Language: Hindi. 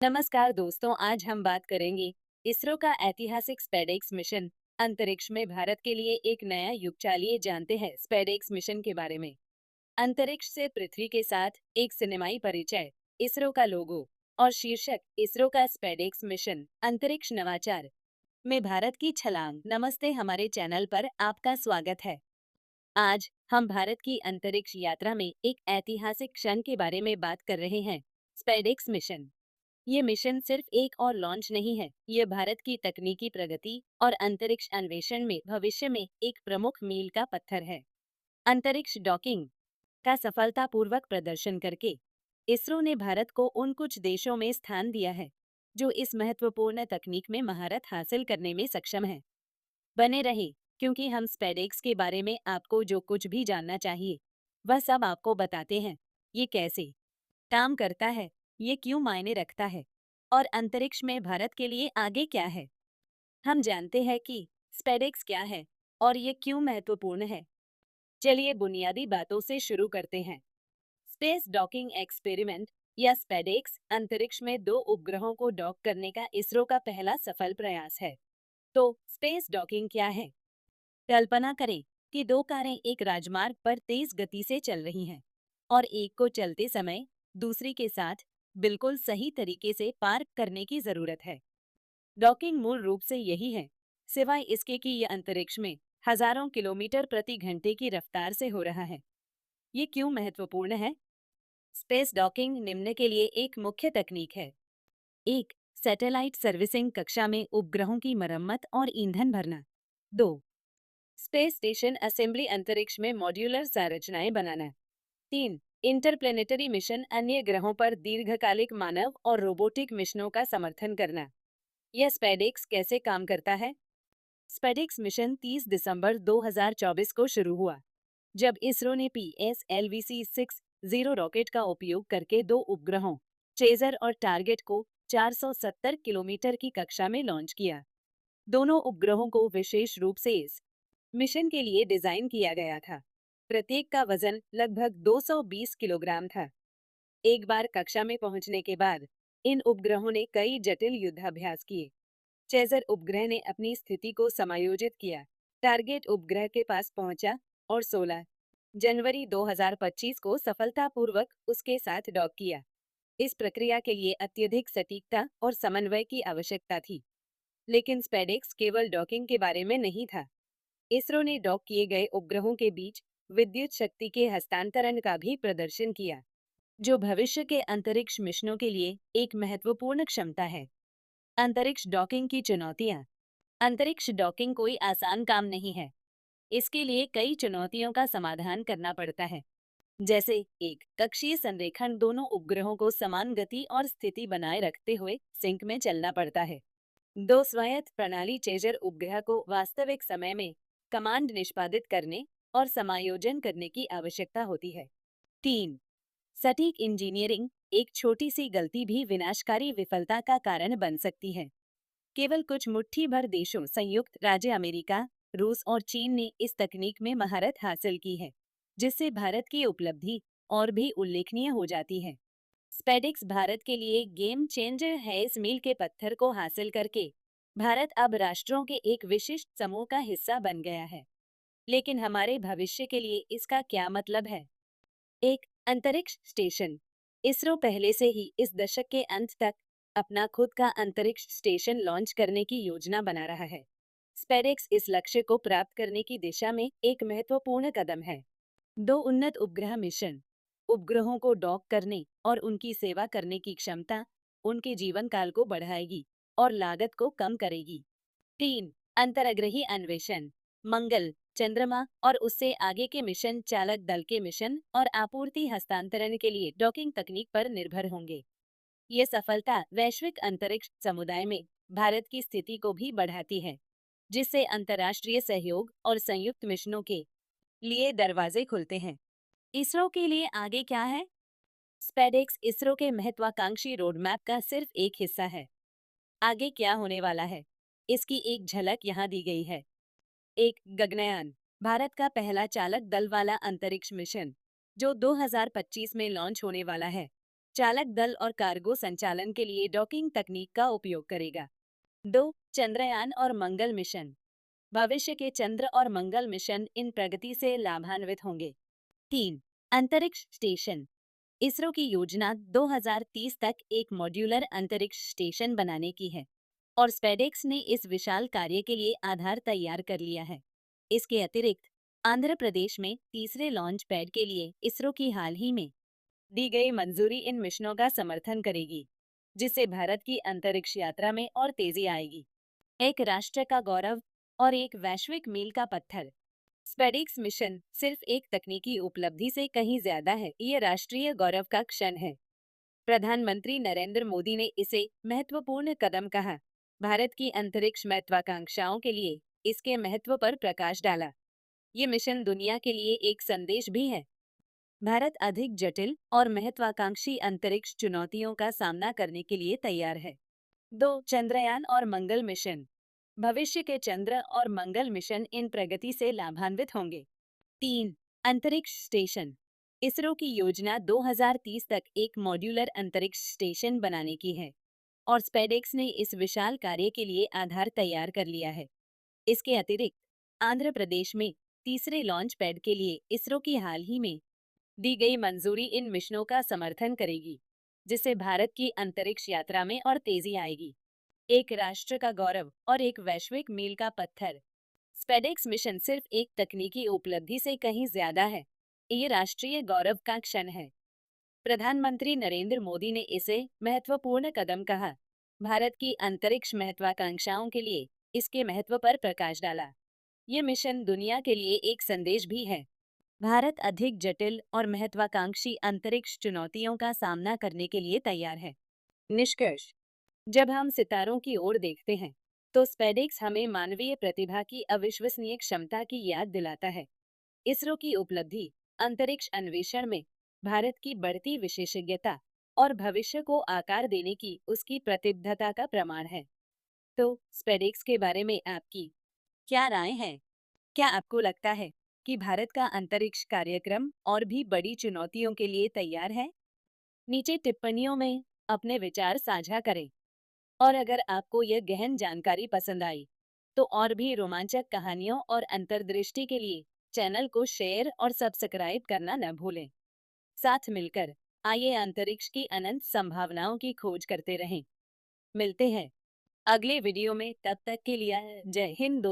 नमस्कार दोस्तों, आज हम बात करेंगे इसरो का ऐतिहासिक स्पेडेक्स मिशन। अंतरिक्ष में भारत के लिए एक नया युग। चलिए जानते हैं स्पेडेक्स मिशन के बारे में। अंतरिक्ष से पृथ्वी के साथ एक सिनेमाई परिचय। इसरो का लोगो और शीर्षक इसरो का स्पेडेक्स मिशन अंतरिक्ष नवाचार में भारत की छलांग। नमस्ते, हमारे चैनल पर आपका स्वागत है। आज हम भारत की अंतरिक्ष यात्रा में एक ऐतिहासिक क्षण के बारे में बात कर रहे हैं, स्पेडेक्स मिशन। ये मिशन सिर्फ एक और लॉन्च नहीं है, ये भारत की तकनीकी प्रगति और अंतरिक्ष अन्वेषण में भविष्य में एक प्रमुख मील का पत्थर है। अंतरिक्ष डॉकिंग का सफलतापूर्वक प्रदर्शन करके इसरो ने भारत को उन कुछ देशों में स्थान दिया है जो इस महत्वपूर्ण तकनीक में महारत हासिल करने में सक्षम है। बने रहे, क्योंकि हम स्पेडेक्स के बारे में आपको जो कुछ भी जानना चाहिए वह सब आपको बताते हैं। ये कैसे काम करता है, ये क्यों मायने रखता है और अंतरिक्ष में भारत के लिए आगे क्या है। हम जानते हैं कि स्पेडेक्स क्या है और ये क्यों महत्वपूर्ण है। चलिए बुनियादी बातों से शुरू करते हैं। स्पेस डॉकिंग एक्सपेरिमेंट या स्पेडेक्स अंतरिक्ष में दो उपग्रहों को डॉक करने का इसरो का पहला सफल प्रयास है। तो स्पेस डॉकिंग क्या है? कल्पना करें कि दो कारें एक राजमार्ग पर तेज गति से चल रही हैं और एक को चलते समय दूसरी के साथ बिल्कुल सही तरीके से पार्क करने की जरूरत है। डॉकिंग मूल रूप से यही है, सिवाय इसके कि यह अंतरिक्ष में हजारों किलोमीटर प्रति घंटे की रफ्तार से हो रहा है। ये क्यों महत्वपूर्ण है? स्पेस डॉकिंग निम्न के लिए एक मुख्य तकनीक है। एक, सैटेलाइट सर्विसिंग कक्षा में उपग्रहों की मरम्मत और ईंधन भरना। दो, स्पेस स्टेशन असेंबली अंतरिक्ष में मॉड्यूलर संरचनाएं बनाना। 3. इंटरप्लेनेटरी मिशन अन्य ग्रहों पर दीर्घकालिक मानव और रोबोटिक मिशनों का समर्थन करना। यह स्पेडेक्स कैसे काम करता है? स्पेडेक्स मिशन 30 दिसंबर 2024 को शुरू हुआ, जब इसरो ने PSLV-60 रॉकेट का उपयोग करके दो उपग्रहों चेजर और टारगेट को 470 किलोमीटर की कक्षा में लॉन्च किया। दोनों उपग्रहों को विशेष रूप से इस मिशन के लिए डिजाइन किया गया था। प्रत्येक का वजन लगभग 220 किलोग्राम था। एक बार कक्षा में पहुंचने के बाद इन उपग्रहों ने कई जटिल युद्धाभ्यास किए। चेजर उपग्रह ने अपनी स्थिति को समायोजित किया, टारगेट उपग्रह के पास पहुंचा और 16 जनवरी 2025 को सफलतापूर्वक उसके साथ डॉक किया। इस प्रक्रिया के लिए अत्यधिक सटीकता और समन्वय की आवश्यकता थी। लेकिन स्पेडेक्स केवल डॉकिंग के बारे में नहीं था। इसरो ने डॉक किए गए उपग्रहों के बीच विद्युत शक्ति के हस्तांतरण का भी प्रदर्शन किया, जो भविष्य के अंतरिक्ष मिशनों के लिए एक महत्वपूर्ण क्षमता है। अंतरिक्ष डॉकिंग की चुनौतियां। अंतरिक्ष डॉकिंग कोई आसान काम नहीं है। इसके लिए कई चुनौतियों का समाधान करना पड़ता है, जैसे एक, कक्षीय संरेखण, दोनों उपग्रहों को समान गति और स्थिति बनाए रखते हुए सिंक में चलना पड़ता है। दो, स्वायत्त प्रणाली, चेजर उपग्रह को वास्तविक समय में कमांड निष्पादित करने और समायोजन करने की आवश्यकता होती है। 3, सटीक इंजीनियरिंग, एक छोटी सी गलती भी विनाशकारी विफलता का कारण बन सकती है। केवल कुछ मुट्ठी भर देशों, संयुक्त राज्य अमेरिका, रूस और चीन ने इस तकनीक में महारत हासिल की है, जिससे भारत की उपलब्धि और भी उल्लेखनीय हो जाती है। स्पेडेक्स भारत के लिए गेम चेंजर है। इस मील के पत्थर को हासिल करके भारत अब राष्ट्रों के एक विशिष्ट समूह का हिस्सा बन गया है। लेकिन हमारे भविष्य के लिए इसका क्या मतलब है? एक, अंतरिक्ष स्टेशन। इसरो पहले से ही इस दशक के अंत तक अपना खुद का अंतरिक्ष स्टेशन लॉन्च करने की योजना बना रहा है। स्पेडेक्स इस लक्ष्य को प्राप्त करने की दिशा में एक महत्वपूर्ण कदम है। दो, उन्नत उपग्रह मिशन। उपग्रहों को डॉक करने और उनकी सेवा करने की क्षमता उनके जीवन काल को बढ़ाएगी और लागत को कम करेगी। 3, अंतर्ग्रही अन्वेषण। मंगल, चंद्रमा और उससे आगे के मिशन चालक दल के मिशन और आपूर्ति हस्तांतरण के लिए डॉकिंग तकनीक पर निर्भर होंगे। ये सफलता वैश्विक अंतरिक्ष समुदाय में भारत की स्थिति को भी बढ़ाती है, जिससे अंतर्राष्ट्रीय सहयोग और संयुक्त मिशनों के लिए दरवाजे खुलते हैं। इसरो के लिए आगे क्या है? स्पेडेक्स इसरो के महत्वाकांक्षी रोडमैप का सिर्फ एक हिस्सा है। आगे क्या होने वाला है, इसकी एक झलक यहाँ दी गई है। एक, गगनयान, भारत का पहला चालक दल वाला अंतरिक्ष मिशन, जो 2025 में लॉन्च होने वाला है। चालक दल और कार्गो संचालन के लिए डॉकिंग तकनीक का उपयोग करेगा। 2. चंद्रयान और मंगल मिशन। भविष्य के चंद्र और मंगल मिशन इन प्रगति से लाभान्वित होंगे। 3. अंतरिक्ष स्टेशन। इसरो की योजना 2030 तक एक मॉड्यूलर अंतरिक्ष स्टेशन बनाने की है और स्पेडेक्स ने इस विशाल कार्य के लिए आधार तैयार कर लिया है। इसके अतिरिक्त आंध्र प्रदेश में तीसरे लॉन्च पैड के लिए इसरो की हाल ही में दी गई मंजूरी इन मिशनों का समर्थन करेगी, जिससे भारत की अंतरिक्ष यात्रा में और तेजी आएगी। एक राष्ट्र का गौरव और एक वैश्विक मील का पत्थर। स्पेडेक्स मिशन सिर्फ एक तकनीकी उपलब्धि से कहीं ज्यादा है, ये राष्ट्रीय गौरव का क्षण है। प्रधानमंत्री नरेंद्र मोदी ने इसे महत्वपूर्ण कदम कहा। भारत की अंतरिक्ष महत्वाकांक्षाओं के लिए इसके महत्व पर प्रकाश डाला। ये मिशन दुनिया के लिए एक संदेश भी है। भारत अधिक जटिल और महत्वाकांक्षी अंतरिक्ष चुनौतियों का सामना करने के लिए तैयार है। 2. चंद्रयान और मंगल मिशन। भविष्य के चंद्र और मंगल मिशन इन प्रगति से लाभान्वित होंगे। 3. अंतरिक्ष स्टेशन। इसरो की योजना 2030 तक एक मॉड्यूलर अंतरिक्ष स्टेशन बनाने की है और स्पेडेक्स ने इस विशाल कार्य के लिए आधार तैयार कर लिया है। इसके अतिरिक्त आंध्र प्रदेश में तीसरे लॉन्च पैड के लिए इसरो की हाल ही में दी गई मंजूरी इन मिशनों का समर्थन करेगी, जिससे भारत की अंतरिक्ष यात्रा में और तेजी आएगी। एक राष्ट्र का गौरव और एक वैश्विक मील का पत्थर। स्पेडेक्स मिशन सिर्फ एक तकनीकी उपलब्धि से कहीं ज्यादा है, ये राष्ट्रीय गौरव का क्षण है। प्रधानमंत्री नरेंद्र मोदी ने इसे महत्वपूर्ण कदम कहा। भारत की अंतरिक्ष महत्वाकांक्षाओं के लिए इसके महत्व पर प्रकाश डाला। ये मिशन दुनिया के लिए एक संदेश भी है। भारत अधिक जटिल और महत्वाकांक्षी अंतरिक्ष चुनौतियों का सामना करने के लिए तैयार है। निष्कर्ष। जब हम सितारों की ओर देखते हैं तो स्पेडेक्स हमें मानवीय प्रतिभा की अविश्वसनीय क्षमता की याद दिलाता है। इसरो की उपलब्धि अंतरिक्ष अन्वेषण में भारत की बढ़ती विशेषज्ञता और भविष्य को आकार देने की उसकी प्रतिबद्धता का प्रमाण है। तो स्पेडेक्स के बारे में आपकी क्या राय है? क्या आपको लगता है कि भारत का अंतरिक्ष कार्यक्रम और भी बड़ी चुनौतियों के लिए तैयार है? नीचे टिप्पणियों में अपने विचार साझा करें। और अगर आपको यह गहन जानकारी पसंद आई, तो और भी रोमांचक कहानियों और अंतर्दृष्टि के लिए चैनल को शेयर और सब्सक्राइब करना न भूलें। साथ मिलकर आइए अंतरिक्ष की अनंत संभावनाओं की खोज करते रहें। मिलते हैं अगले वीडियो में, तब तक के लिए जय हिंद।